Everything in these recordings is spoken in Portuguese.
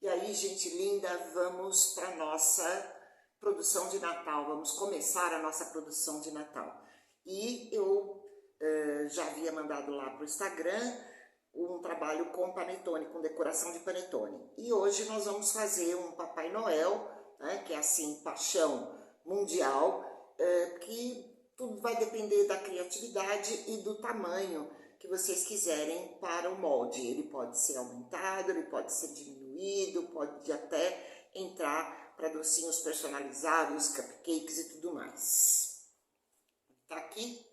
E aí, gente linda, vamos para a nossa produção de Natal, vamos começar a nossa produção de Natal. E eu já havia mandado lá para o Instagram um trabalho com panetone, com decoração de panetone. E hoje nós vamos fazer um Papai Noel, né, que é assim, paixão mundial, que tudo vai depender da criatividade e do tamanho que vocês quiserem para o molde. Ele pode ser aumentado, ele pode ser diminuído, pode até entrar para docinhos personalizados, cupcakes e tudo mais. Tá aqui?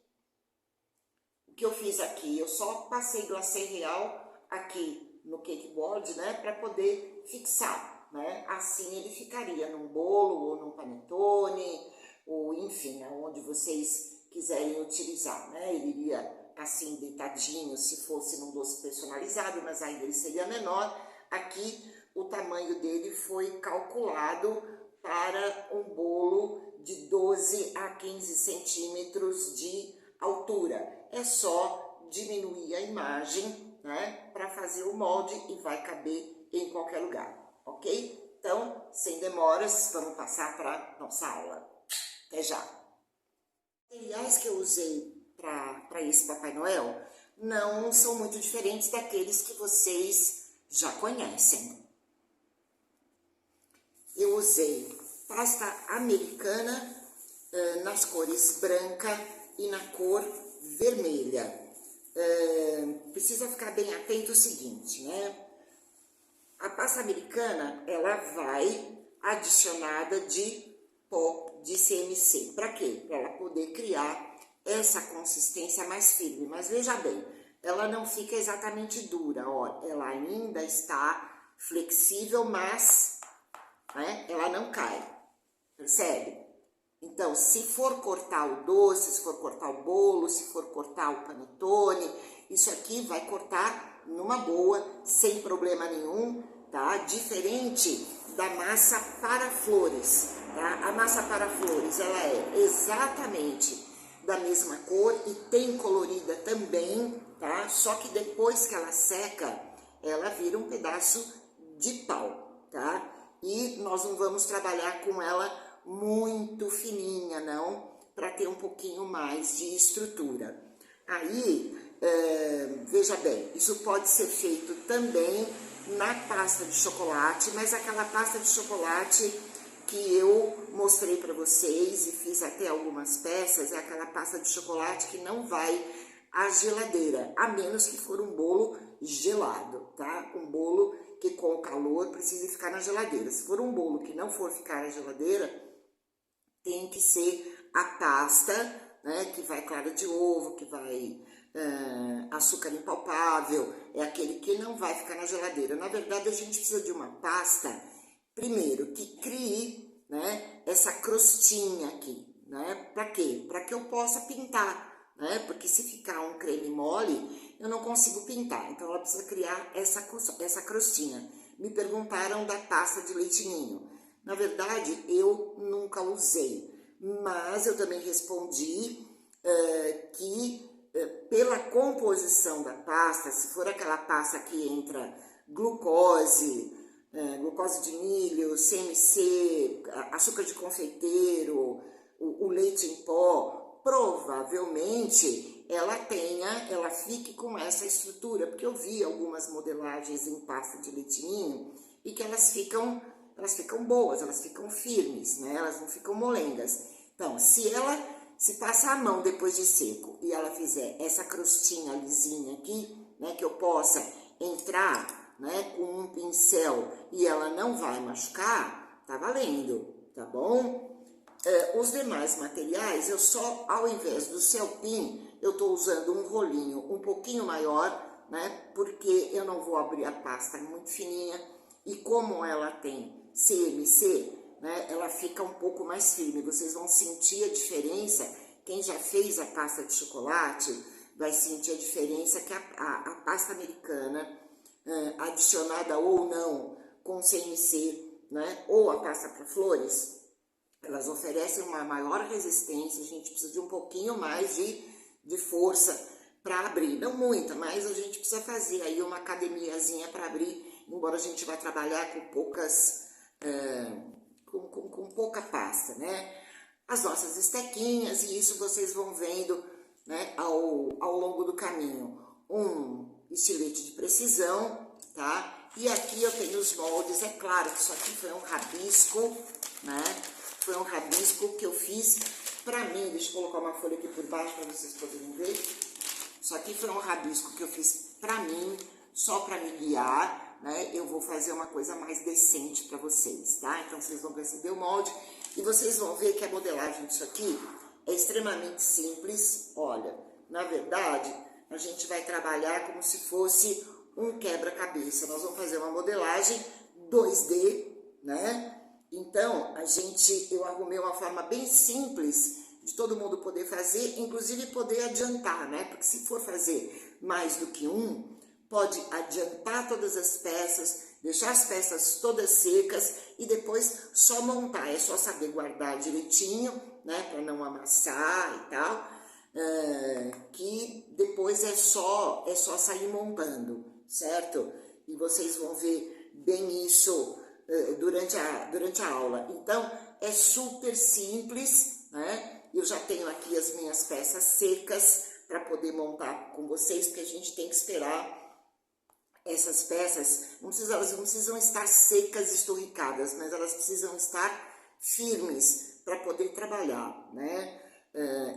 O que eu fiz aqui? Eu só passei glacê real aqui no cake board, né, para poder fixar, né? Assim ele ficaria num bolo ou num panetone, ou enfim, aonde vocês quiserem utilizar, né? Ele iria assim deitadinho se fosse num doce personalizado, mas aí ele seria menor. Aqui o tamanho dele foi calculado para um bolo de 12 a 15 centímetros de altura. É só diminuir a imagem, né, para fazer o molde e vai caber em qualquer lugar, ok? Então, sem demoras, vamos passar para nossa aula. Até já! Os materiais que eu usei para esse Papai Noel não são muito diferentes daqueles que vocês já conhecem. Eu usei pasta americana nas cores branca e na cor vermelha. Precisa ficar bem atento o seguinte, né? A pasta americana, ela vai adicionada de pó de CMC. Para quê? Para ela poder criar essa consistência mais firme. Mas veja bem, ela não fica exatamente dura, ó. Ela ainda está flexível, mas né, ela não cai. Percebe? Então, se for cortar o doce, se for cortar o bolo, se for cortar o panetone, isso aqui vai cortar numa boa, sem problema nenhum, tá? Diferente da massa para flores, tá? A massa para flores, ela é exatamente da mesma cor e tem colorida também, tá? Só que depois que ela seca, ela vira um pedaço de pau, tá? E nós não vamos trabalhar com ela muito fininha, não, para ter um pouquinho mais de estrutura. Aí, veja bem, isso pode ser feito também na pasta de chocolate, mas aquela pasta de chocolate que eu mostrei para vocês e fiz até algumas peças, é aquela pasta de chocolate que não vai à geladeira, a menos que for um bolo gelado, tá? Um bolo que com o calor precisa ficar na geladeira. Se for um bolo que não for ficar na geladeira, tem que ser a pasta, né, que vai clara de ovo, que vai açúcar impalpável, é aquele que não vai ficar na geladeira. Na verdade, a gente precisa de uma pasta, primeiro, que crie, né, essa crostinha aqui, né? Para quê? Para que eu possa pintar, né? Porque se ficar um creme mole, eu não consigo pintar. Então, ela precisa criar essa crostinha. Me perguntaram da pasta de leite ninho. Na verdade, eu nunca usei, mas eu também respondi que pela composição da pasta, se for aquela pasta que entra glucose, glucose de milho, CMC, açúcar de confeiteiro, o leite em pó, provavelmente ela fique com essa estrutura, porque eu vi algumas modelagens em pasta de leite ninho e que elas ficam boas, elas ficam firmes, né? Elas não ficam molengas. Então, se passar a mão depois de seco e ela fizer essa crostinha lisinha aqui, né, que eu possa entrar, né, com um pincel e ela não vai machucar, tá valendo, tá bom? Os demais materiais, eu só, ao invés do Celpin, eu tô usando um rolinho um pouquinho maior, né, porque eu não vou abrir a pasta muito fininha e como ela tem CMC, né, ela fica um pouco mais firme. Vocês vão sentir a diferença. Quem já fez a pasta de chocolate vai sentir a diferença que a pasta americana, adicionada ou não com CMC, né, ou a pasta para flores, elas oferecem uma maior resistência. A gente precisa de um pouquinho mais de força para abrir. Não muita, mas a gente precisa fazer aí uma academiazinha para abrir embora a gente vá trabalhar com poucas, com pouca pasta, né? As nossas estequinhas, e isso vocês vão vendo, né, ao longo do caminho. Um estilete de precisão, tá? E aqui eu tenho os moldes, é claro que isso aqui foi um rabisco, né? Foi um rabisco que eu fiz pra mim. Deixa eu colocar uma folha aqui por baixo para vocês poderem ver. Isso aqui foi um rabisco que eu fiz pra mim, só pra me guiar, né? Eu vou fazer uma coisa mais decente pra vocês, tá? Então vocês vão perceber o molde e vocês vão ver que a modelagem disso aqui é extremamente simples. Olha, na verdade, a gente vai trabalhar como se fosse um quebra-cabeça. Nós vamos fazer uma modelagem 2D, né? Então, eu arrumei uma forma bem simples de todo mundo poder fazer, inclusive poder adiantar, né? Porque se for fazer mais do que um, pode adiantar todas as peças, deixar as peças todas secas e depois só montar. É só saber guardar direitinho, né? Para não amassar e tal, que depois é só sair montando, certo? E vocês vão ver bem isso durante a aula. Então, é super simples, né? Eu já tenho aqui as minhas peças secas para poder montar com vocês, porque a gente tem que esperar essas peças, elas não precisam estar secas, esturricadas, mas elas precisam estar firmes para poder trabalhar, né?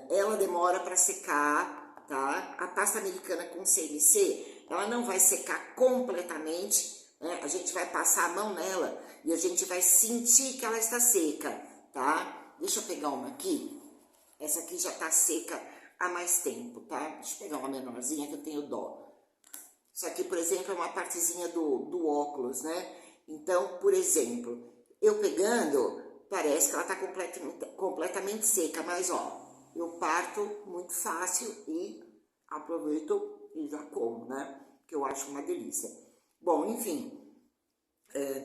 Ela demora para secar, tá? A pasta americana com CMC, ela não vai secar completamente, né? A gente vai passar a mão nela e a gente vai sentir que ela está seca, tá? Deixa eu pegar uma aqui. Essa aqui já tá seca há mais tempo, tá? Deixa eu pegar uma menorzinha que eu tenho dó. Isso aqui, por exemplo, é uma partezinha do óculos, né? Então, por exemplo, eu pegando, parece que ela tá completamente seca, mas ó, eu parto muito fácil e aproveito e já como, né? Que eu acho uma delícia. Bom, enfim,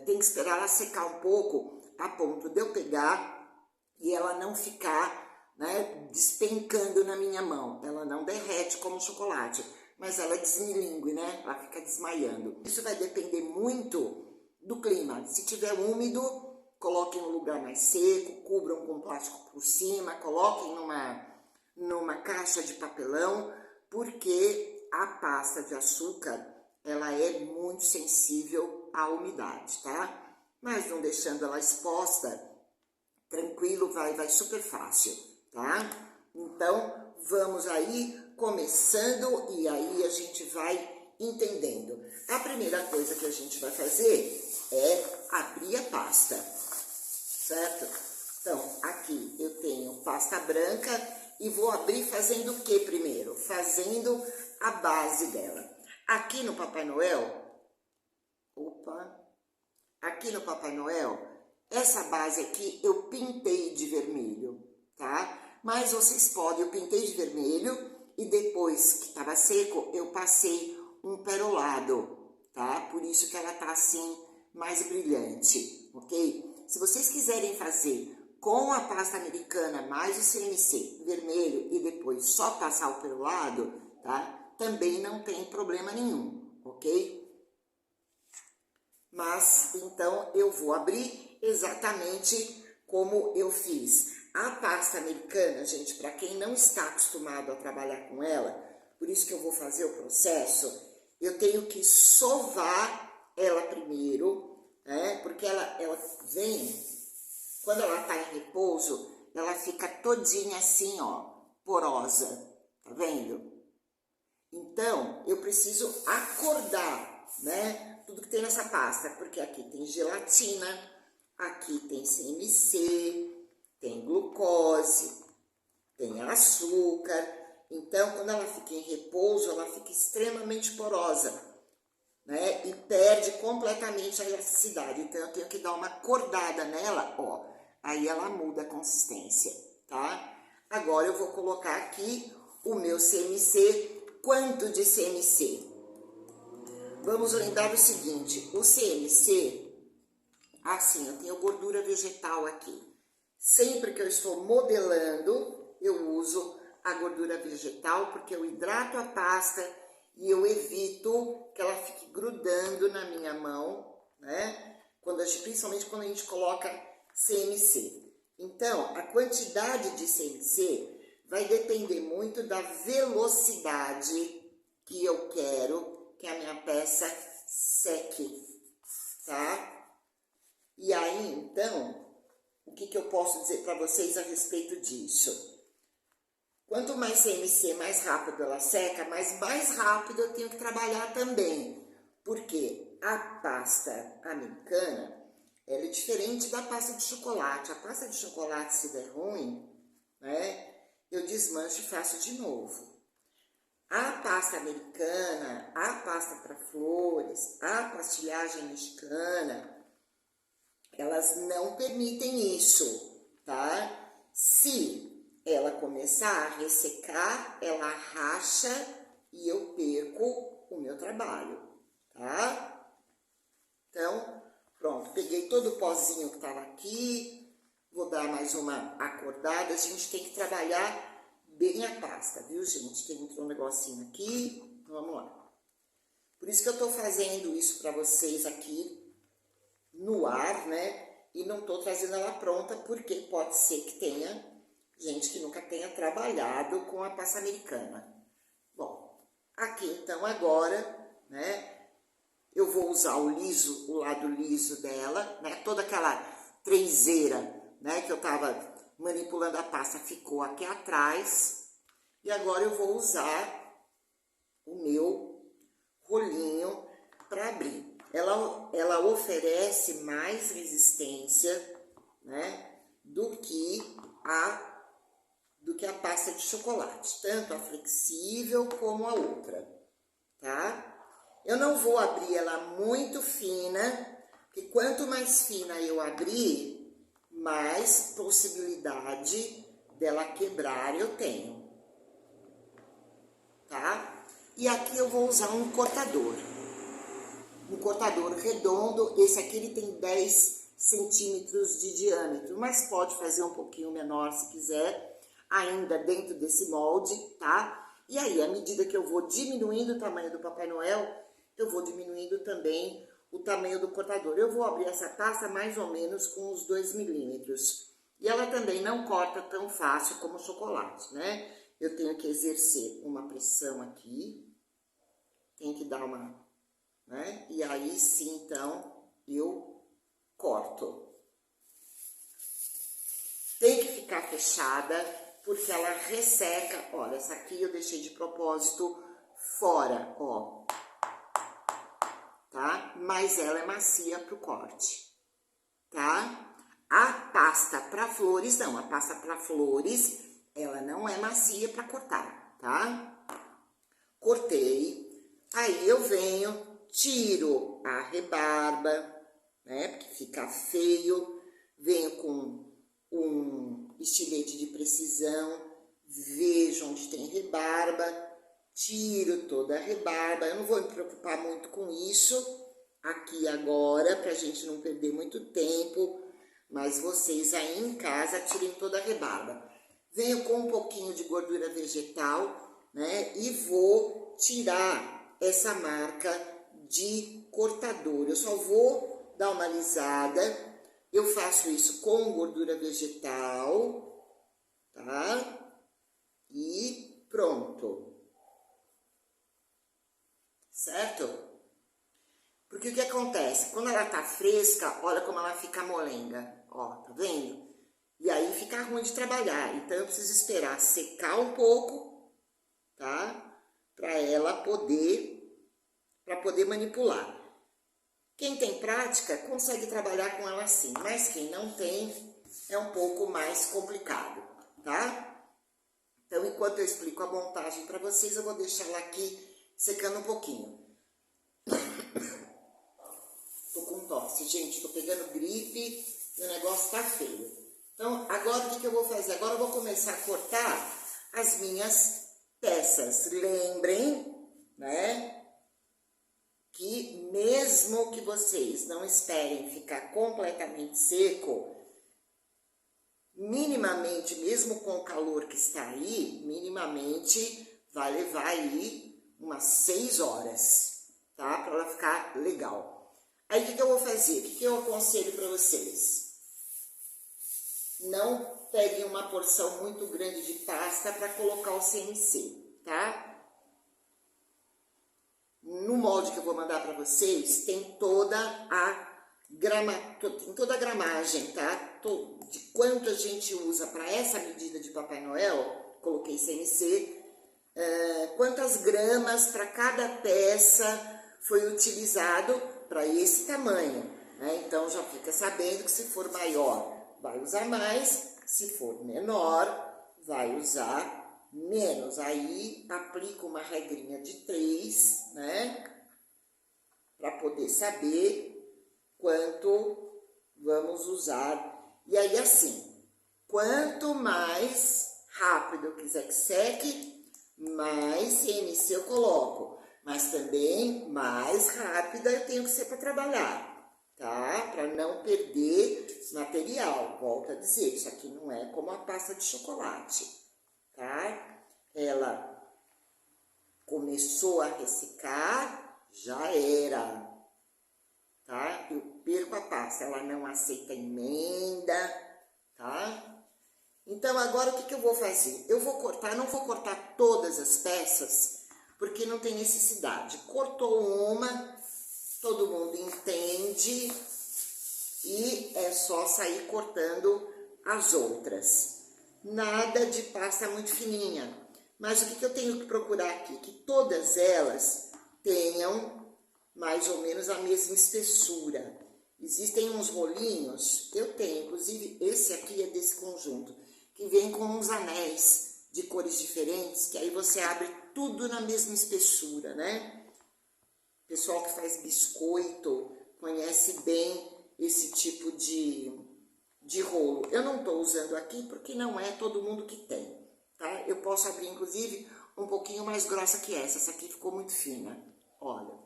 tem que esperar ela secar um pouco a ponto de eu pegar e ela não ficar, né, despencando na minha mão. Ela não derrete como chocolate, mas ela desmilingue, né? Ela fica desmaiando. Isso vai depender muito do clima. Se tiver úmido, coloquem em um lugar mais seco, cubram com plástico por cima, coloquem numa caixa de papelão, porque a pasta de açúcar, ela é muito sensível à umidade, tá? Mas não deixando ela exposta, tranquilo, vai super fácil, tá? Então, vamos aí começando e aí a gente vai entendendo. A primeira coisa que a gente vai fazer é abrir a pasta, certo? Então, aqui eu tenho pasta branca e vou abrir fazendo o que primeiro? Fazendo a base dela. Aqui no Papai Noel, aqui no Papai Noel, essa base aqui eu pintei de vermelho, tá? Mas vocês podem, eu pintei de vermelho e depois que estava seco, eu passei um perolado, tá? Por isso que ela tá assim, mais brilhante, ok? Se vocês quiserem fazer com a pasta americana mais o CMC vermelho e depois só passar o perolado, tá? Também não tem problema nenhum, ok? Mas, então, eu vou abrir exatamente como eu fiz. A pasta americana, gente, para quem não está acostumado a trabalhar com ela, por isso que eu vou fazer o processo, eu tenho que sovar ela primeiro, né? Porque ela vem, quando ela está em repouso, ela fica todinha assim, ó, porosa, tá vendo? Então, eu preciso acordar, né, tudo que tem nessa pasta, porque aqui tem gelatina, aqui tem CMC, tem glucose, tem açúcar. Então, quando ela fica em repouso, ela fica extremamente porosa, né, e perde completamente a elasticidade. Então, eu tenho que dar uma acordada nela, ó, aí ela muda a consistência, tá? Agora, eu vou colocar aqui o meu CMC. Quanto de CMC? Vamos lembrar o seguinte, o CMC, assim, eu tenho gordura vegetal aqui. Sempre que eu estou modelando, eu uso a gordura vegetal, porque eu hidrato a pasta e eu evito que ela fique grudando na minha mão, né? Principalmente quando a gente coloca CMC. Então, a quantidade de CMC vai depender muito da velocidade que eu quero que a minha peça seque, tá? E aí, então, o que eu posso dizer para vocês a respeito disso? Quanto mais CMC, mais rápido ela seca, mas mais rápido eu tenho que trabalhar também. Porque a pasta americana, ela é diferente da pasta de chocolate. A pasta de chocolate, se der ruim, né, eu desmancho e faço de novo. A pasta americana, a pasta para flores, a pastilhagem mexicana, elas não permitem isso, tá? Se ela começar a ressecar, ela racha e eu perco o meu trabalho, tá? Então, pronto, peguei todo o pozinho que estava aqui, vou dar mais uma acordada. A gente tem que trabalhar bem a pasta, viu, gente? Tem um negocinho aqui, vamos lá. Por isso que eu tô fazendo isso para vocês aqui no ar, né? E não tô trazendo ela pronta, porque pode ser que tenha gente que nunca tenha trabalhado com a pasta americana. Bom, aqui então agora, né, eu vou usar o liso, o lado liso dela, né, toda aquela trenzeira, né, que eu tava manipulando a pasta ficou aqui atrás. E agora eu vou usar o meu rolinho para abrir. Ela oferece mais resistência, né, do que a pasta de chocolate, tanto a flexível como a outra, tá? Eu não vou abrir ela muito fina, porque quanto mais fina eu abrir, mais possibilidade dela quebrar eu tenho, tá? E aqui eu vou usar um cortador redondo. Esse aqui ele tem 10 centímetros de diâmetro, mas pode fazer um pouquinho menor se quiser, ainda dentro desse molde, tá? E aí, à medida que eu vou diminuindo o tamanho do Papai Noel, eu vou diminuindo também o tamanho do cortador. Eu vou abrir essa pasta mais ou menos com uns 2 milímetros. E ela também não corta tão fácil como o chocolate, né? Eu tenho que exercer uma pressão aqui, tem que dar uma, né? E aí sim, então, eu corto. Tem que ficar fechada, porque ela resseca. Olha, essa aqui eu deixei de propósito fora, ó. Tá? Mas ela é macia pro corte, tá? A pasta para flores, não. A pasta para flores, ela não é macia para cortar, tá? Cortei. Aí eu venho, tiro a rebarba, né? Porque fica feio. Venho com um estilete de precisão, vejo onde tem rebarba, tiro toda a rebarba. Eu não vou me preocupar muito com isso aqui agora, pra gente não perder muito tempo, mas vocês aí em casa tirem toda a rebarba. Venho com um pouquinho de gordura vegetal, né, e vou tirar essa marca de cortador. Eu só vou dar uma alisada. Eu faço isso com gordura vegetal, tá? E pronto. Certo? Porque o que acontece? Quando ela tá fresca, olha como ela fica molenga. Ó, tá vendo? E aí fica ruim de trabalhar. Então eu preciso esperar secar um pouco, tá? Para ela poder manipular. Quem tem prática consegue trabalhar com ela assim, mas quem não tem é um pouco mais complicado, tá? Então, enquanto eu explico a montagem para vocês, eu vou deixar ela aqui secando um pouquinho. Tô com tosse, gente, tô pegando gripe e o negócio tá feio. Então, agora o que eu vou fazer? Agora eu vou começar a cortar as minhas peças. Lembrem, né? Que mesmo que vocês não esperem ficar completamente seco, minimamente, mesmo com o calor que está aí, minimamente vai levar aí umas 6 horas, tá? Para ela ficar legal. Aí o que eu vou fazer? O que eu aconselho para vocês? Não peguem uma porção muito grande de pasta para colocar o CMC, tá? No molde que eu vou mandar para vocês, tem toda a gramagem, tá? De quanto a gente usa para essa medida de Papai Noel, coloquei CMC, quantas gramas para cada peça foi utilizado para esse tamanho, né? Então já fica sabendo que se for maior, vai usar mais, se for menor, vai usar menos. Aí aplico uma regrinha de 3, né? Para poder saber quanto vamos usar. E aí assim, quanto mais rápido eu quiser que seque, mais CMC eu coloco. Mas também mais rápida eu tenho que ser para trabalhar, tá? Para não perder material. Volto a dizer, isso aqui não é como a pasta de chocolate, tá? Ela começou a ressecar, já era, tá? Eu perco a pasta, ela não aceita emenda, tá? Então agora o que eu vou fazer? Eu vou cortar, não vou cortar todas as peças, porque não tem necessidade. Cortou uma, todo mundo entende, e é só sair cortando as outras. Nada de pasta muito fininha. Mas o que eu tenho que procurar aqui? Que todas elas tenham mais ou menos a mesma espessura. Existem uns rolinhos, eu tenho, inclusive esse aqui é desse conjunto, que vem com uns anéis de cores diferentes, que aí você abre tudo na mesma espessura, né? O pessoal que faz biscoito conhece bem esse tipo de rolo. Eu não estou usando aqui porque não é todo mundo que tem, tá? Eu posso abrir, inclusive, um pouquinho mais grossa que essa aqui ficou muito fina, olha.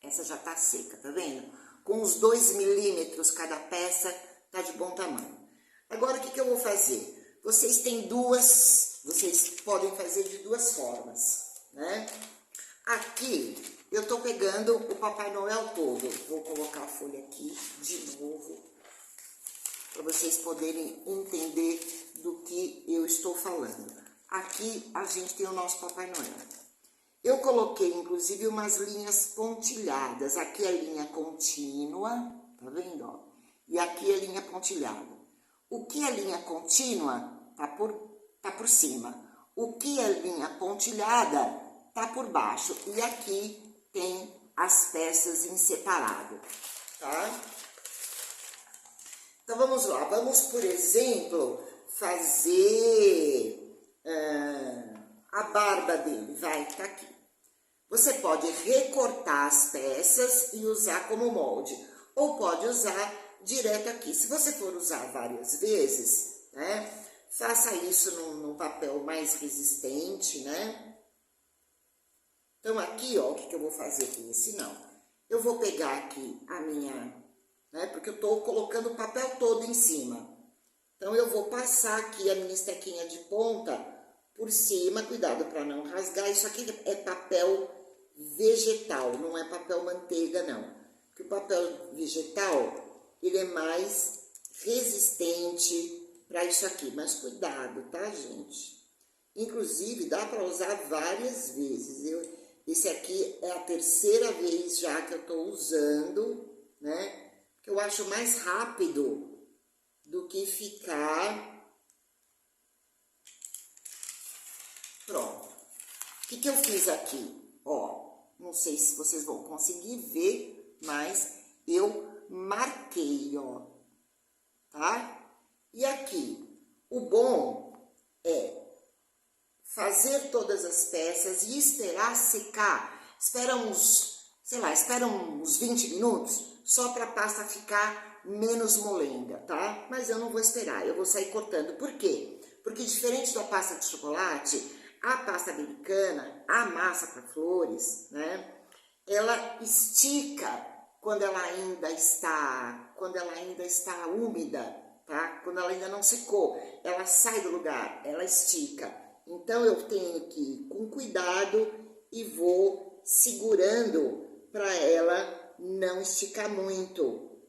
Essa já tá seca, tá vendo? Com uns 2 milímetros cada peça, tá de bom tamanho. Agora, o que eu vou fazer? Vocês podem fazer de 2 formas, né? Aqui, eu tô pegando o Papai Noel todo. Vou colocar a folha aqui de novo, para vocês poderem entender do que eu estou falando. Aqui, a gente tem o nosso Papai Noel. Eu coloquei, inclusive, umas linhas pontilhadas. Aqui é linha contínua, tá vendo, ó? E aqui é linha pontilhada. O que é linha contínua tá por cima. O que é linha pontilhada tá por baixo. E aqui tem as peças em separado, tá? Então, vamos lá. Vamos, por exemplo, fazer a barba dele. Vai, tá aqui. Você pode recortar as peças e usar como molde, ou pode usar direto aqui. Se você for usar várias vezes, né, faça isso num papel mais resistente, né? Então aqui, ó, o que eu vou fazer com esse não? Eu vou pegar aqui a minha, né, porque eu tô colocando o papel todo em cima. Então eu vou passar aqui a minha estequinha de ponta por cima, cuidado para não rasgar. Isso aqui é papel vegetal, não é papel manteiga, não. Porque o papel vegetal, ele é mais resistente para isso aqui. Mas cuidado, tá, gente? Inclusive, dá para usar várias vezes. Esse aqui é a 3ª vez já que eu tô usando, né? Que eu acho mais rápido do que ficar... Pronto. O que eu fiz aqui? Ó, não sei se vocês vão conseguir ver, mas eu marquei, ó, tá? E aqui, o bom é fazer todas as peças e esperar secar. Espera uns, sei lá, espera uns 20 minutos, só para a pasta ficar menos molenga, tá? Mas eu não vou esperar, eu vou sair cortando. Por quê? Porque diferente da pasta de chocolate, a pasta americana, a massa para flores, né? Ela estica quando ela ainda está úmida, tá? Quando ela ainda não secou, ela sai do lugar, ela estica. Então eu tenho que ir com cuidado e vou segurando para ela não esticar muito,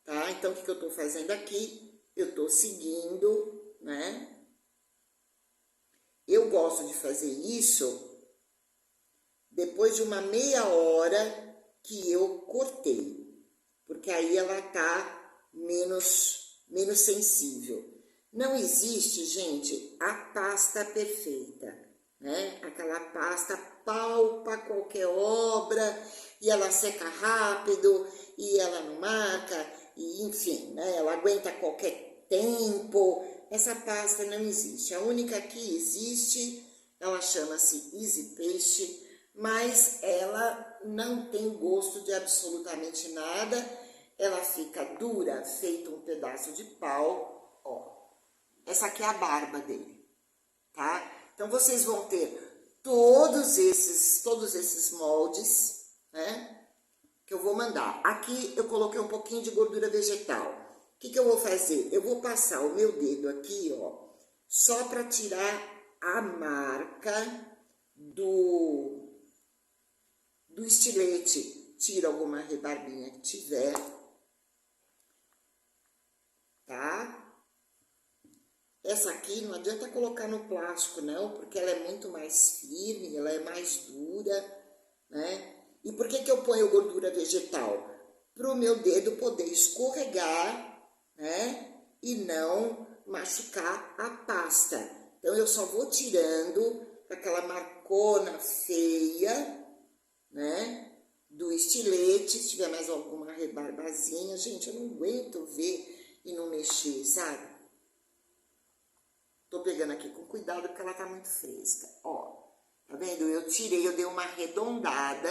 tá? Então, o que eu tô fazendo aqui? Eu tô seguindo, né? Eu gosto de fazer isso depois de uma meia hora que eu cortei, porque aí ela tá menos sensível. Não existe, gente, a pasta perfeita, né? Aquela pasta palpa qualquer obra e ela seca rápido e ela não marca, e enfim, né? Ela aguenta qualquer tempo. Essa pasta não existe. A única que existe, ela chama-se Easy Paste, mas ela não tem gosto de absolutamente nada. Ela fica dura, feito um pedaço de pau, ó. Essa aqui é a barba dele, tá? Então, vocês vão ter todos esses moldes, né? Que eu vou mandar. Aqui eu coloquei um pouquinho de gordura vegetal. O que eu vou fazer? Eu vou passar o meu dedo aqui, ó, só para tirar a marca do estilete. Tira alguma rebarbinha que tiver, tá? Essa aqui não adianta colocar no plástico, não, porque ela é muito mais firme, ela é mais dura, né? E por que eu ponho gordura vegetal? Para o meu dedo poder escorregar, né? E não machucar a pasta. Então, eu só vou tirando aquela marcona feia, né? Do estilete. Se tiver mais alguma rebarbazinha, gente, eu não aguento ver e não mexer, sabe? Tô pegando aqui com cuidado porque ela tá muito fresca. Ó, tá vendo? Eu tirei, eu dei uma arredondada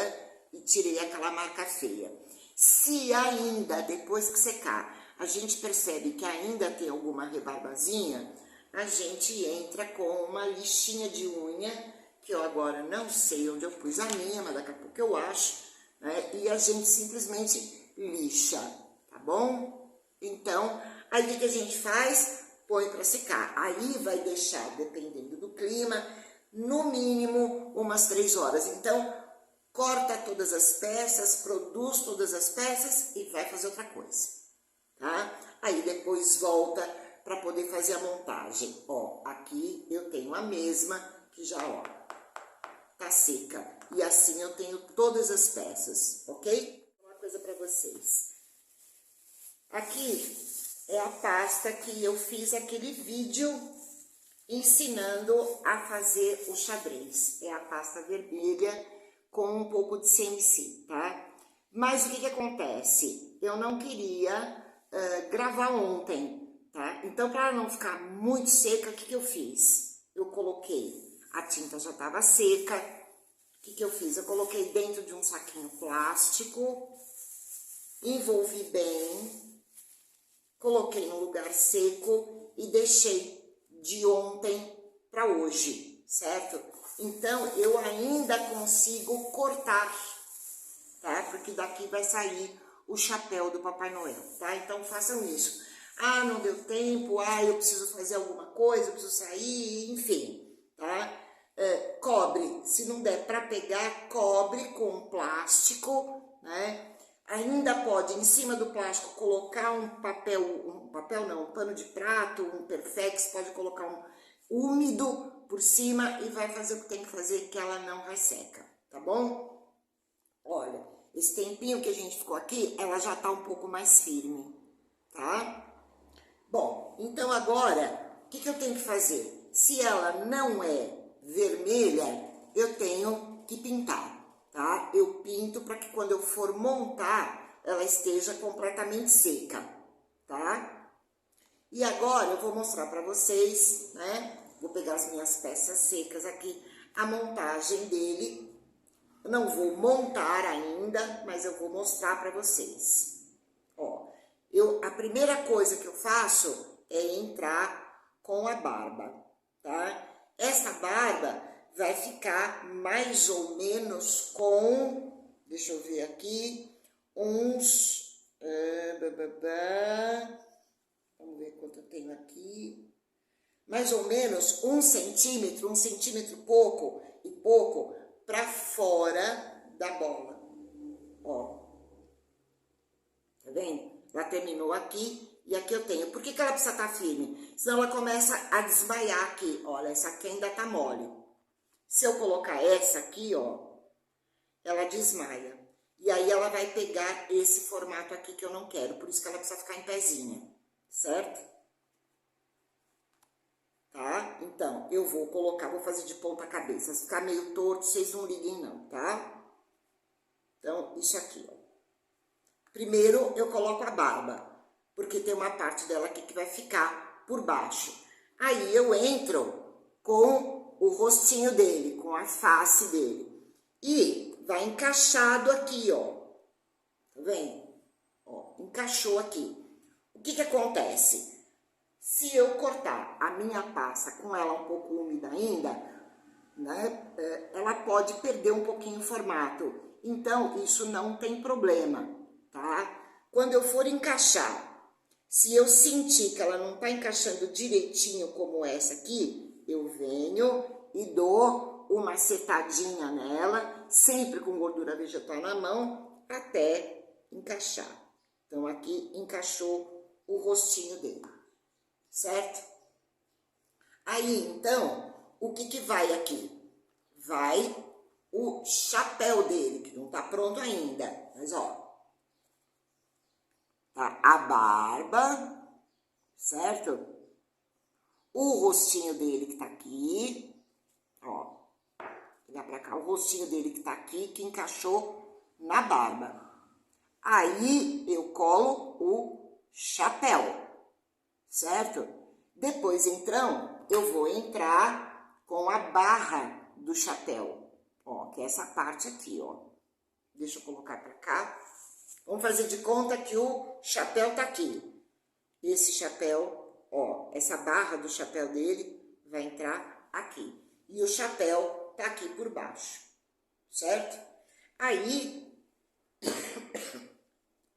e tirei aquela marca feia. Se ainda, depois que secar, a gente percebe que ainda tem alguma rebarbazinha, a gente entra com uma lixinha de unha, que eu agora não sei onde eu pus a minha, mas daqui a pouco eu acho, né? E a gente simplesmente lixa, tá bom? Então, aí o que a gente faz? Põe para secar. Aí vai deixar, dependendo do clima, no mínimo umas 3 horas. Então, corta todas as peças, produz todas as peças e vai fazer outra coisa, tá? Aí depois volta para poder fazer a montagem. Ó, aqui eu tenho a mesma que já, ó, tá seca. E assim eu tenho todas as peças, ok? Uma coisa para vocês. Aqui é a pasta que eu fiz aquele vídeo ensinando a fazer o xadrez. É a pasta vermelha com um pouco de CMC, tá? Mas o que acontece? Eu não queria gravar ontem, tá? Então, para não ficar muito seca, o que eu fiz? Eu coloquei, a tinta já estava seca. O que eu fiz? Eu coloquei dentro de um saquinho plástico, envolvi bem, coloquei no lugar seco e deixei de ontem para hoje, certo? Então, eu ainda consigo cortar, tá? Porque daqui vai sair o chapéu do Papai Noel, tá? Então, façam isso. Ah, não deu tempo, ah, eu preciso fazer alguma coisa, eu preciso sair, enfim, tá? Cobre, se não der para pegar, cobre com plástico, né? Ainda pode, em cima do plástico, colocar um pano de prato, um Perfex, pode colocar um úmido por cima e vai fazer o que tem que fazer, que ela não resseca, tá bom? Olha, esse tempinho que a gente ficou aqui, ela já tá um pouco mais firme, tá? Bom, então agora, o que eu tenho que fazer? Se ela não é vermelha, eu tenho que pintar, tá? Eu pinto para que quando eu for montar, ela esteja completamente seca, tá? E agora eu vou mostrar para vocês, né? Vou pegar as minhas peças secas aqui, a montagem dele. Eu não vou montar ainda, mas eu vou mostrar para vocês. Ó, a primeira coisa que eu faço é entrar com a barba, tá? Essa barba vai ficar mais ou menos com, deixa eu ver aqui, uns, vamos ver quanto eu tenho aqui, mais ou menos 1 centímetro, 1 centímetro pouco, para fora da bola. Ó, tá vendo? Ela terminou aqui e aqui eu tenho. Por que ela precisa estar firme? Senão ela começa a desmaiar aqui. Olha, essa aqui ainda tá mole. Se eu colocar essa aqui, ó, ela desmaia. E aí ela vai pegar esse formato aqui que eu não quero. Por isso que ela precisa ficar em pezinha, certo? Tá? Então, eu vou colocar, vou fazer de ponta cabeça. Se ficar meio torto, vocês não liguem não, tá? Então, isso aqui, ó. Primeiro, eu coloco a barba, porque tem uma parte dela aqui que vai ficar por baixo. Aí, eu entro com o rostinho dele, com a face dele. E vai encaixado aqui, ó. Tá vendo? Ó, encaixou aqui. O que que acontece? Se eu cortar a minha passa com ela um pouco úmida ainda, né, ela pode perder um pouquinho o formato. Então, isso não tem problema, tá? Quando eu for encaixar, se eu sentir que ela não tá encaixando direitinho como essa aqui, eu venho e dou uma setadinha nela, sempre com gordura vegetal na mão, até encaixar. Então, aqui encaixou o rostinho dele. Certo? Aí, então, o que que vai aqui? Vai o chapéu dele, que não tá pronto ainda. Mas, ó, tá a barba, certo? O rostinho dele que tá aqui, ó. Olha pra cá, o rostinho dele que tá aqui, que encaixou na barba. Aí, eu colo o chapéu. Certo? Depois, então, eu vou entrar com a barra do chapéu, ó, que é essa parte aqui, ó. Deixa eu colocar pra cá. Vamos fazer de conta que o chapéu tá aqui. Esse chapéu, ó, essa barra do chapéu dele vai entrar aqui. E o chapéu tá aqui por baixo, certo? Aí,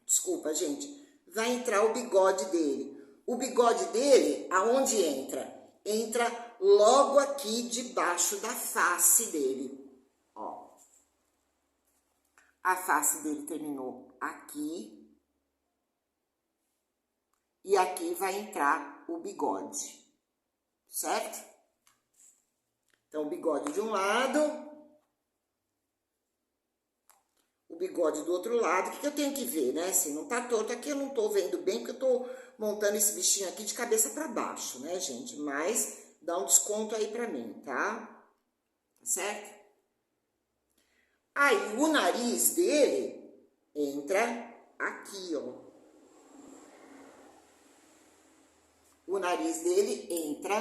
desculpa, gente, vai entrar o bigode dele. O bigode dele, aonde entra? Entra logo aqui debaixo da face dele. Ó. A face dele terminou aqui. E aqui vai entrar o bigode. Certo? Então, o bigode de um lado. O bigode do outro lado. O que eu tenho que ver, né? Se não tá torto aqui, eu não tô vendo bem, porque eu tô montando esse bichinho aqui de cabeça para baixo, né, gente? Mas dá um desconto aí para mim, tá? Certo? Aí, o nariz dele entra aqui, ó. O nariz dele entra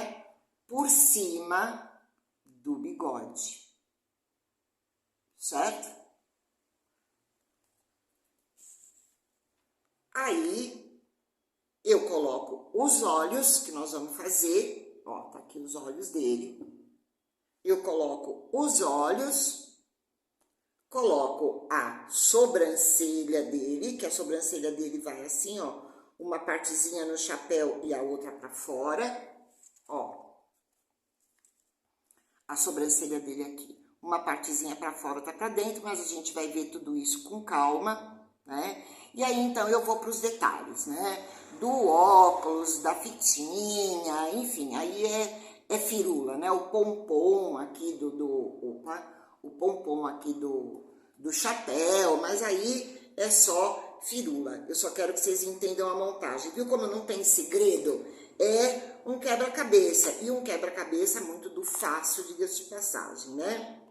por cima do bigode. Certo? Aí, eu coloco os olhos, que nós vamos fazer, ó, tá aqui os olhos dele. Eu coloco os olhos, coloco a sobrancelha dele, que a sobrancelha dele vai assim, ó, uma partezinha no chapéu e a outra pra fora, ó. A sobrancelha dele aqui, uma partezinha pra fora, outra pra dentro, mas a gente vai ver tudo isso com calma, né? E aí, então, eu vou pros detalhes, né? Do óculos, da fitinha, enfim, aí é firula, né? O pompom aqui o pompom aqui do chapéu, mas aí é só firula. Eu só quero que vocês entendam a montagem. Viu como não tem segredo? É um quebra-cabeça, e um quebra-cabeça muito do fácil, diga-se de passagem, né?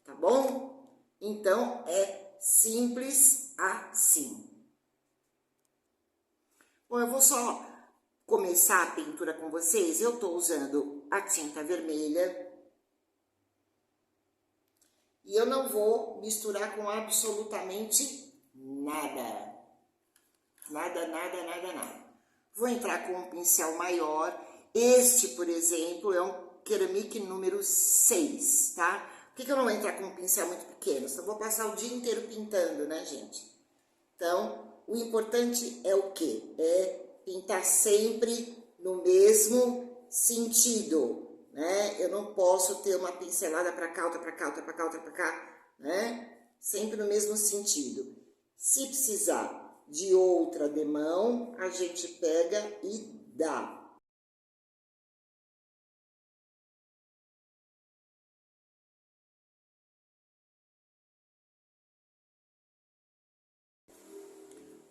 Tá bom? Então, é simples assim. Bom, eu vou só começar a pintura com vocês. Eu tô usando a tinta vermelha. E eu não vou misturar com absolutamente nada. Nada, nada, nada, nada. Vou entrar com um pincel maior. Este, por exemplo, é um Ceramic número 6, tá? Por que eu não vou entrar com um pincel muito pequeno? Só vou passar o dia inteiro pintando, né, gente? Então, o importante é o quê? É pintar sempre no mesmo sentido, né? Eu não posso ter uma pincelada para cá, outra para cá, outra para cá, outra para cá, né? Sempre no mesmo sentido. Se precisar de outra demão, a gente pega e dá.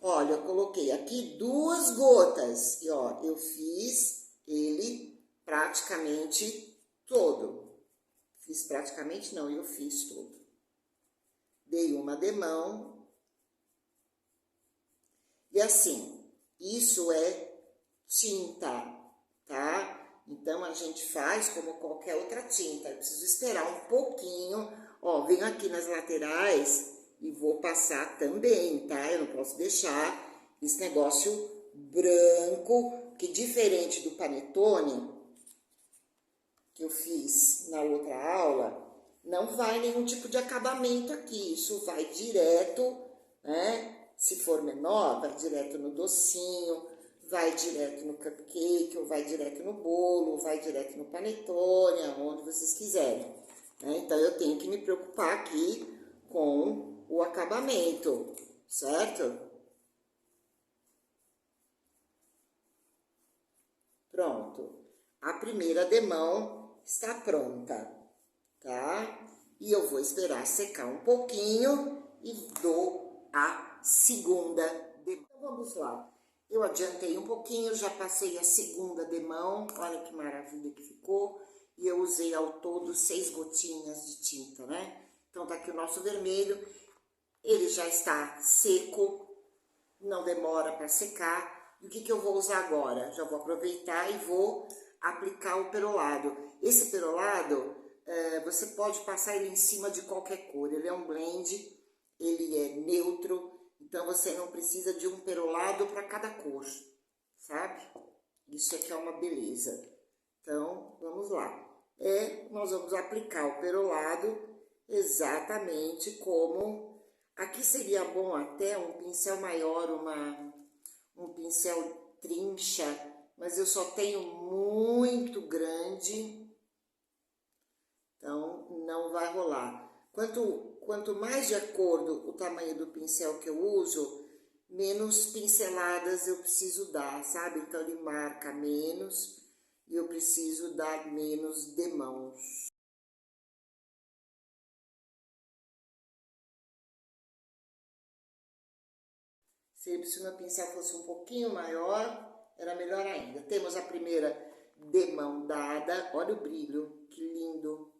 Olha, eu coloquei aqui 2 gotas e ó, eu fiz ele praticamente todo. Fiz praticamente não, eu fiz todo. Dei uma demão. E assim, isso é tinta, tá? Então, a gente faz como qualquer outra tinta. Eu preciso esperar um pouquinho. Ó, venho aqui nas laterais e vou passar também, tá? Eu não posso deixar esse negócio branco, que diferente do panetone que eu fiz na outra aula, não vai nenhum tipo de acabamento aqui. Isso vai direto, né? Se for menor, vai direto no docinho, vai direto no cupcake, ou vai direto no bolo, ou vai direto no panetone, aonde vocês quiserem, né? Então, eu tenho que me preocupar aqui com o acabamento, certo? Pronto. A primeira demão está pronta, tá? E eu vou esperar secar um pouquinho e dou a segunda demão. Então, vamos lá. Eu adiantei um pouquinho, já passei a segunda demão. Olha que maravilha que ficou. E eu usei ao todo 6 gotinhas de tinta, né? Então, tá aqui o nosso vermelho. Ele já está seco, não demora para secar. E o que eu vou usar agora? Já vou aproveitar e vou aplicar o perolado. Esse perolado, você pode passar ele em cima de qualquer cor. Ele é um blend, ele é neutro, então você não precisa de um perolado para cada cor, sabe? Isso aqui é uma beleza. Então, vamos lá. Nós vamos aplicar o perolado exatamente como... Aqui seria bom até um pincel maior, um pincel trincha, mas eu só tenho muito grande, então não vai rolar. Quanto mais de acordo o tamanho do pincel que eu uso, menos pinceladas eu preciso dar, sabe? Então ele marca menos e eu preciso dar menos demãos. Se o meu pincel fosse um pouquinho maior, era melhor ainda. Temos a primeira demão dada. Olha o brilho, que lindo.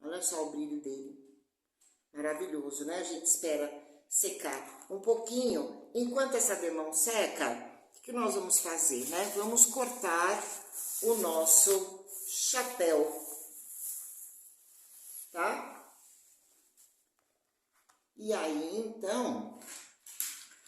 Olha só o brilho dele. Maravilhoso, né? A gente espera secar um pouquinho. Enquanto essa demão seca, o que nós vamos fazer, né? Vamos cortar o nosso chapéu, tá? E aí, então...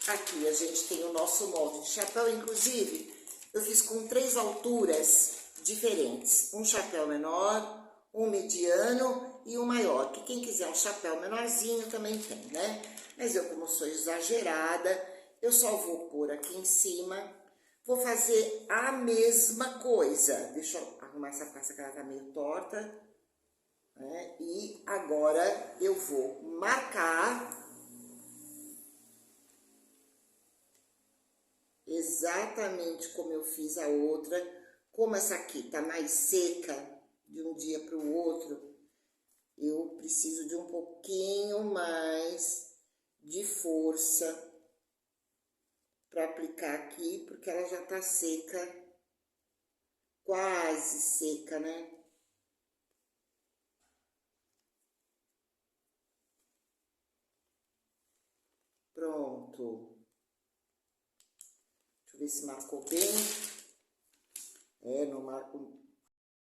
Aqui a gente tem o nosso molde de chapéu, inclusive eu fiz com 3 alturas diferentes. Um chapéu menor, um mediano e um maior. Que quem quiser um chapéu menorzinho também tem, né? Mas eu, como sou exagerada, eu só vou pôr aqui em cima. Vou fazer a mesma coisa. Deixa eu arrumar essa pasta que ela tá meio torta, né? E agora eu vou marcar... exatamente como eu fiz a outra. Como essa aqui tá mais seca de um dia para o outro, eu preciso de um pouquinho mais de força para aplicar aqui, porque ela já tá seca, quase seca, né? Pronto. Deixa eu ver se marcou bem. Não marcou.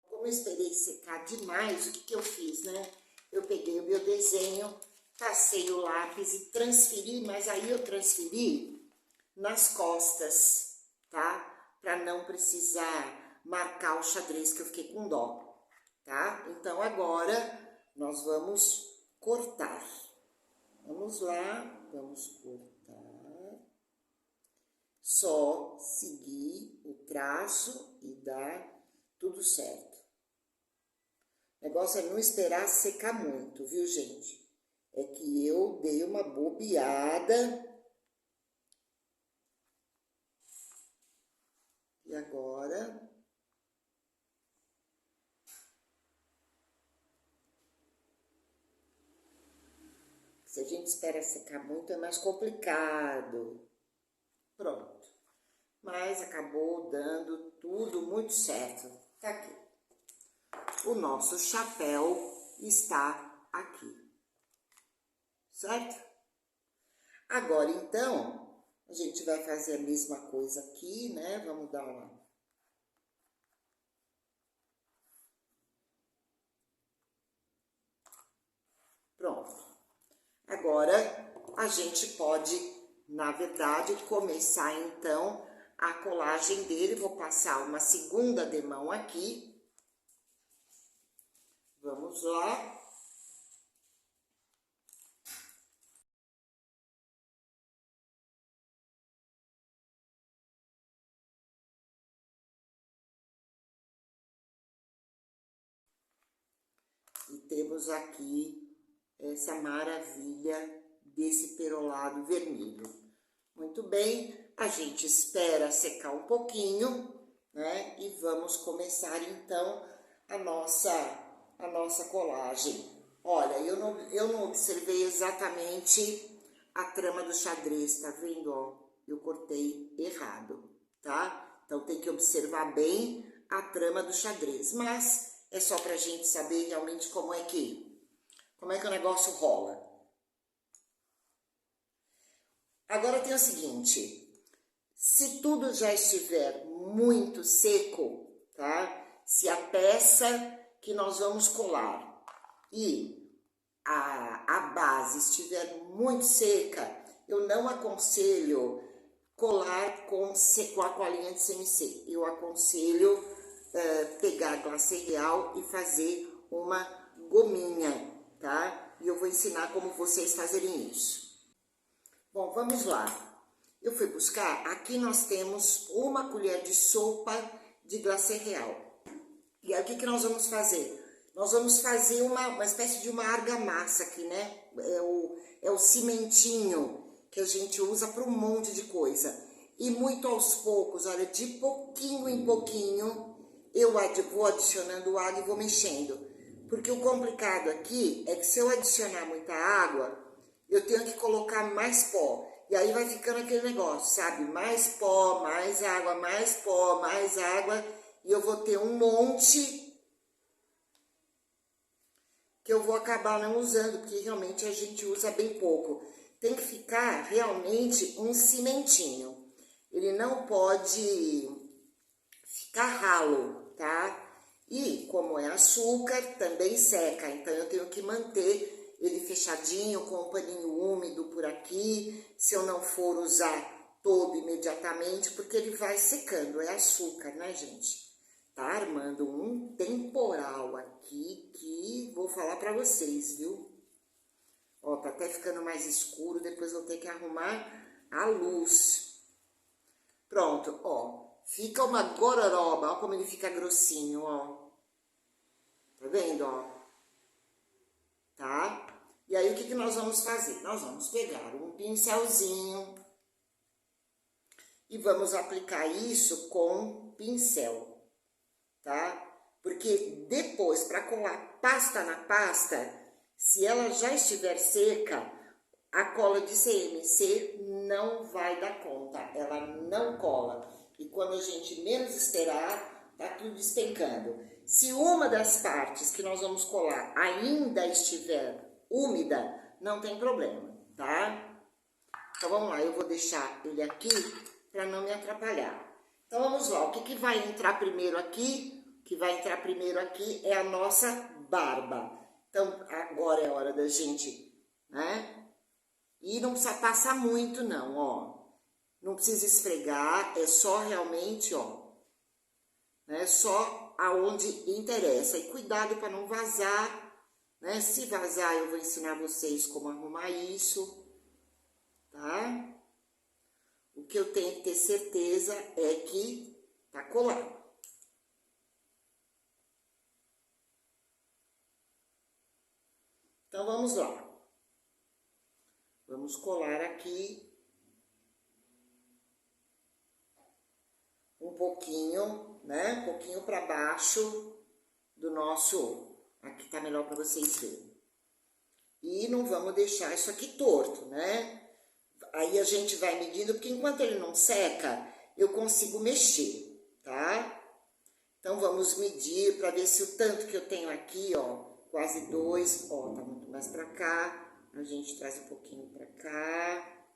Como eu esperei secar demais, o que eu fiz, né? Eu peguei o meu desenho, passei o lápis e transferi, mas aí eu transferi nas costas, tá? Para não precisar marcar o xadrez, que eu fiquei com dó, tá? Então, agora nós vamos cortar. Vamos lá, vamos cortar. Só seguir o traço e dar tudo certo. O negócio é não esperar secar muito, viu, gente? É que eu dei uma bobeada. E agora... Se a gente espera secar muito, é mais complicado. Pronto. Mas acabou dando tudo muito certo. Tá aqui. O nosso chapéu está aqui. Certo? Agora, então, a gente vai fazer a mesma coisa aqui, né? Vamos dar uma... Pronto. Agora, a gente pode, na verdade, começar, então, a colagem dele. Vou passar uma segunda demão aqui. Vamos lá. E temos aqui essa maravilha desse perolado vermelho. Muito bem, a gente espera secar um pouquinho, né? E vamos começar então a nossa colagem. Olha, eu não observei exatamente a trama do xadrez, tá vendo, ó? Eu cortei errado, tá? Então tem que observar bem a trama do xadrez, mas é só pra gente saber realmente como é que o negócio rola. Agora tem o seguinte, se tudo já estiver muito seco, tá? Se a peça que nós vamos colar e a base estiver muito seca, eu não aconselho colar com a colinha de CMC. Eu aconselho pegar glacê real e fazer uma gominha, tá? E eu vou ensinar como vocês fazerem isso. Bom, vamos lá. Eu fui buscar, aqui nós temos uma colher de sopa de glacê real. E aí o que nós vamos fazer? Nós vamos fazer uma espécie de uma argamassa aqui, né? É o cimentinho que a gente usa para um monte de coisa. E muito aos poucos, olha, de pouquinho em pouquinho, eu vou adicionando o alho e vou mexendo. Porque o complicado aqui é que se eu adicionar muita água, eu tenho que colocar mais pó. E aí vai ficando aquele negócio, sabe? Mais pó, mais água, mais pó, mais água. E eu vou ter um monte que eu vou acabar não usando, porque realmente a gente usa bem pouco. Tem que ficar realmente um cimentinho. Ele não pode ficar ralo, tá? E como é açúcar, também seca, então eu tenho que manter ele fechadinho, com um paninho úmido por aqui, se eu não for usar todo imediatamente, porque ele vai secando, é açúcar, né, gente? Tá armando um temporal aqui que vou falar pra vocês, viu? Ó, tá até ficando mais escuro, depois vou ter que arrumar a luz. Pronto, ó. Fica uma gororoba, ó como ele fica grossinho, ó. Tá vendo, ó? Tá? E aí, o que nós vamos fazer? Nós vamos pegar um pincelzinho e vamos aplicar isso com pincel, tá? Porque depois, para colar pasta na pasta, se ela já estiver seca, a cola de CMC não vai dar conta, ela não cola. E quando a gente menos esperar, tá tudo despencando. Se uma das partes que nós vamos colar ainda estiver úmida, não tem problema, tá? Então vamos lá, eu vou deixar ele aqui para não me atrapalhar. Então vamos lá, o que vai entrar primeiro aqui? O que vai entrar primeiro aqui é a nossa barba. Então agora é a hora da gente, né? E não precisa passar muito não, ó. Não precisa esfregar, é só realmente, ó. Né? Só aonde interessa. E cuidado para não vazar, né? Se vazar, eu vou ensinar vocês como arrumar isso, tá? O que eu tenho que ter certeza é que tá colado. Então, vamos lá. Vamos colar aqui um pouquinho, né? Um pouquinho para baixo do nosso... Aqui tá melhor para vocês verem. E não vamos deixar isso aqui torto, né? Aí a gente vai medindo, porque enquanto ele não seca, eu consigo mexer, tá? Então, vamos medir para ver se o tanto que eu tenho aqui, ó, quase 2, ó, tá muito mais para cá. A gente traz um pouquinho para cá.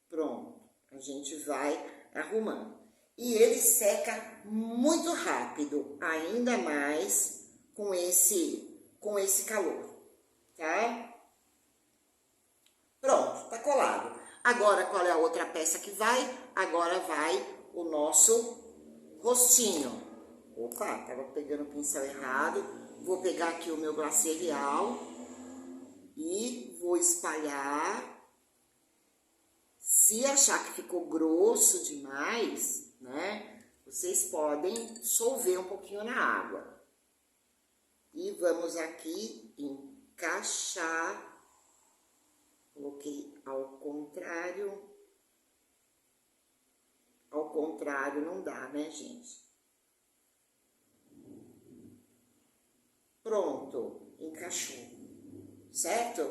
Pronto. A gente vai arrumando. E ele seca muito rápido, ainda mais com esse calor, tá? Pronto, tá colado. Agora, qual é a outra peça que vai? Agora vai o nosso rostinho. Opa, tava pegando o pincel errado. Vou pegar aqui o meu glacê real e vou espalhar. Se achar que ficou grosso demais, né? Vocês podem dissolver um pouquinho na água. E vamos aqui encaixar. Coloquei ao contrário. Ao contrário não dá, né, gente? Pronto, encaixou, certo?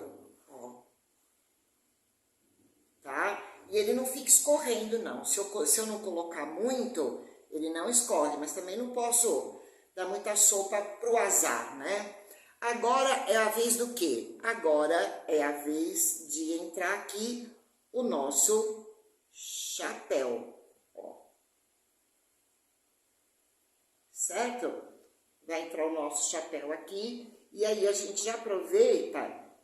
Ó. Tá? E ele não fica escorrendo, não. Se eu não colocar muito, ele não escorre, mas também não posso dar muita sopa pro azar, né? Agora é a vez do quê? Agora é a vez de entrar aqui o nosso chapéu, ó. Certo? Vai entrar o nosso chapéu aqui, e aí a gente já aproveita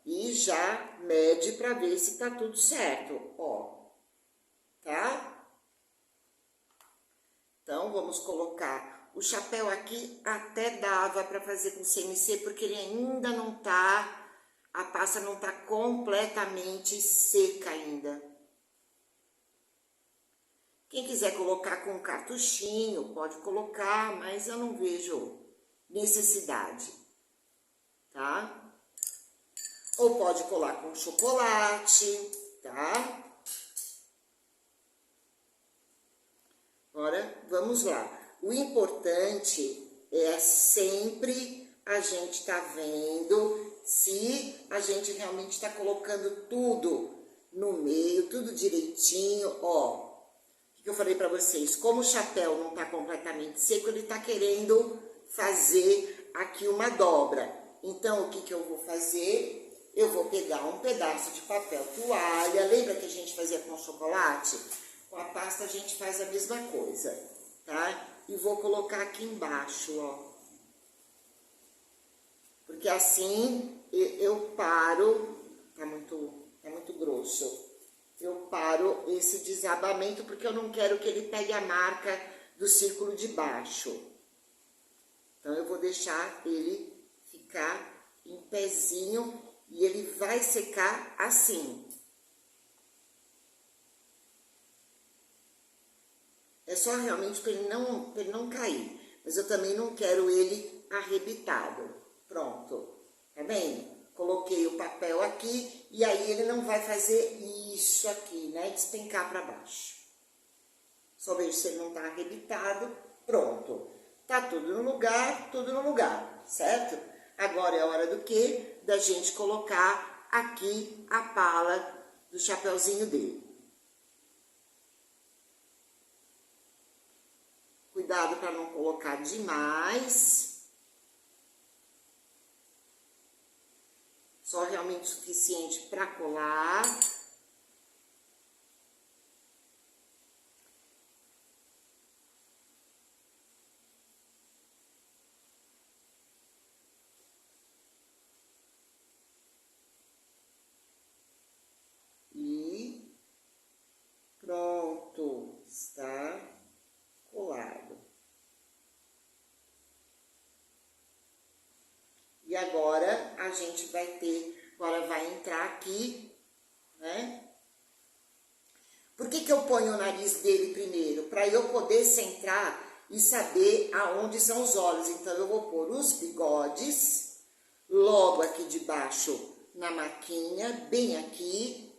e já mede para ver se tá tudo certo, ó, tá? Então, vamos colocar o chapéu aqui, até dava para fazer com CMC, porque ele ainda não tá, a pasta não tá completamente seca ainda. Quem quiser colocar com cartuchinho, pode colocar, mas eu não vejo necessidade, tá? Ou pode colar com chocolate, tá? Agora, vamos lá. O importante é sempre a gente tá vendo se a gente realmente tá colocando tudo no meio, tudo direitinho, ó. O que eu falei pra vocês? Como o chapéu não tá completamente seco, ele tá querendo fazer aqui uma dobra. Então, o que eu vou fazer? Eu vou pegar um pedaço de papel toalha. Lembra que a gente fazia com chocolate? Com a pasta a gente faz a mesma coisa, tá? E vou colocar aqui embaixo, ó. Porque assim eu paro, tá muito grosso. Eu paro esse desabamento porque eu não quero que ele pegue a marca do círculo de baixo. Então, eu vou deixar ele ficar em pezinho e ele vai secar assim. É só realmente para ele não cair. Mas eu também não quero ele arrebitado. Pronto. Tá vendo? Coloquei o papel aqui e aí ele não vai fazer isso aqui, né? Despencar para baixo. Só vejo se ele não tá arrebitado. Pronto. Tá tudo no lugar, certo? Agora é a hora do quê? Da gente colocar aqui a pala do chapeuzinho dele. Cuidado para não colocar demais. Só realmente o suficiente para colar. Pronto, está colado. E agora a gente vai entrar aqui, né? Por que eu ponho o nariz dele primeiro? Para eu poder centrar e saber aonde são os olhos. Então, eu vou pôr os bigodes logo aqui debaixo na marquinha, bem aqui.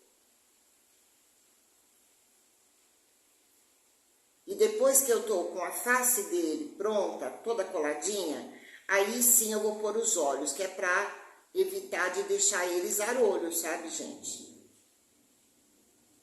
E depois que eu tô com a face dele pronta, toda coladinha, aí sim eu vou pôr os olhos, que é pra evitar de deixar eles arolhos, sabe, gente?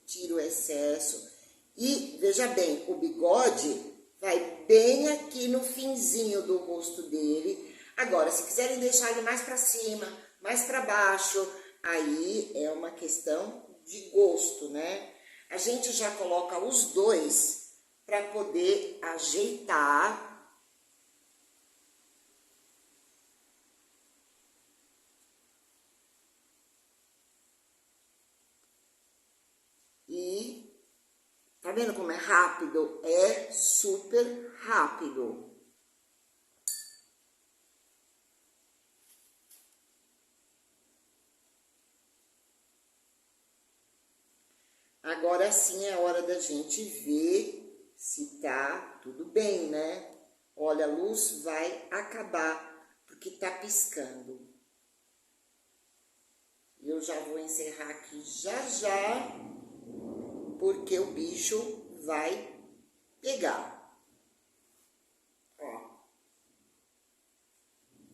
Tiro o excesso. E, veja bem, o bigode vai bem aqui no finzinho do rosto dele. Agora, se quiserem deixar ele mais pra cima, mais pra baixo, aí é uma questão de gosto, né? A gente já coloca os dois para poder ajeitar. E tá vendo como é rápido? É super rápido. Agora sim é hora da gente ver se tá tudo bem, né? Olha, a luz vai acabar porque tá piscando. Eu já vou encerrar aqui já, porque o bicho vai pegar. Ó.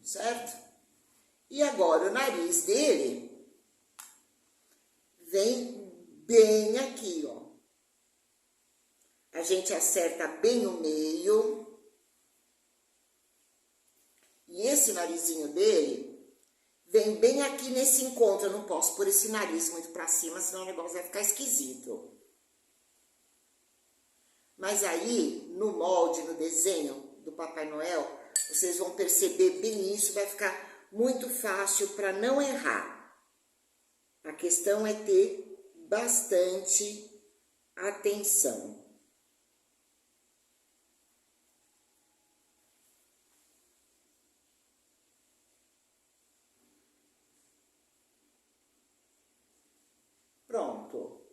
Certo? E agora o nariz dele vem bem aqui, ó. A gente acerta bem o meio. E esse narizinho dele vem bem aqui nesse encontro. Eu não posso pôr esse nariz muito pra cima, senão o negócio vai ficar esquisito. Mas aí, no molde, no desenho do Papai Noel, vocês vão perceber bem isso, vai ficar muito fácil para não errar. A questão é ter bastante atenção. Pronto.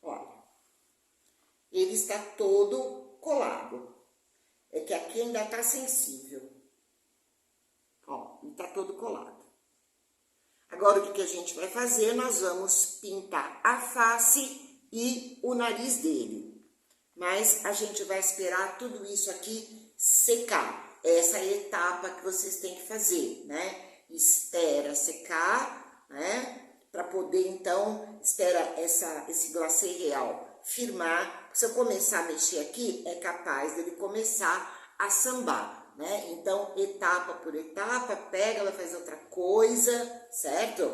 Olha, ele está todo colado. É que aqui ainda está sensível. Ó, ele está todo colado. Agora, o que a gente vai fazer? Nós vamos pintar a face e o nariz dele. Mas a gente vai esperar tudo isso aqui secar. Essa é a etapa que vocês têm que fazer, né? Espera secar, né? Para poder, então, espera esse glacê real firmar. Se eu começar a mexer aqui, é capaz dele começar a sambar, né? Então, etapa por etapa, pega, vai fazer outra coisa, certo?